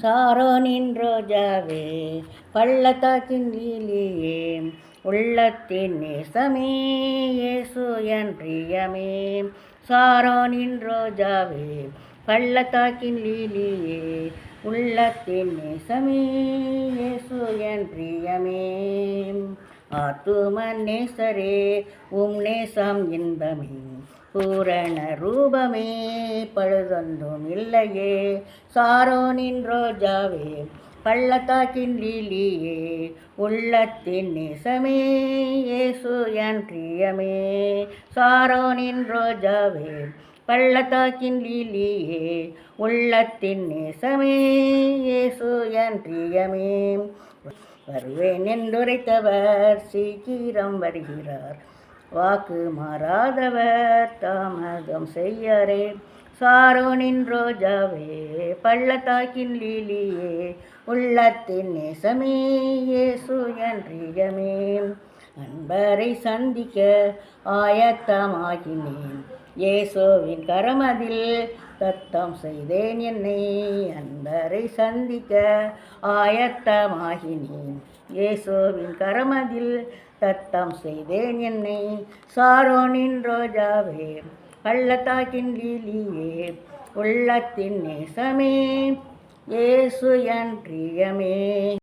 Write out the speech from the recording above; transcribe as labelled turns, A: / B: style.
A: சாரோனின் ரோஜாவே பள்ளத்தாக்கின் லீலியே உள்ளத்தின் நேசமே இயேசு என் பிரியமே. சாரோனின் ரோஜாவே பள்ளத்தாக்கின் லீலியே உள்ளத்தின் நேசமே இயேசு என் பிரியமே. ஆத்தும நேசரே உம் நேசம் இன்பமே பூரண ரூபமே பழுதொன்றும் இல்லையே. சாரோனின் ரோஜாவே பள்ளத்தாக்கின் லீலியே உள்ளத்தின் நேசமே இயேசு என் பிரியமே. சாரோனின் ரோஜாவே பள்ளத்தாக்கின் லீலியே உள்ளத்தின் நேசமே இயேசு என் பிரியமே. வருவேன் என்றுரைத்தவர் சீக்கிரம் வருகிறார், வாக்கு மாறாதவர் தாமதம் செய்யாரே. சாரோனின் ரோஜாவே பள்ளத்தாக்கின் லீலியே உள்ளத்தின் நேசமே இயேசு என் பிரியமே. அன்பரை சந்திக்க ஆயத்தமாகினேன், இயேசுவின் கரமதில் தத்தம் செய்தேன் என்னை. அன்பரை சந்திக்க ஆயத்தமாகினேன், இயேசுவின் கரமதில் தத்தம் செய்தேன் என்னை. சாரோனின் ரோஜாவே பள்ளத்தாக்கின் லீலியே உள்ளத்தின் நேசமே இயேசு என் பிரியமே.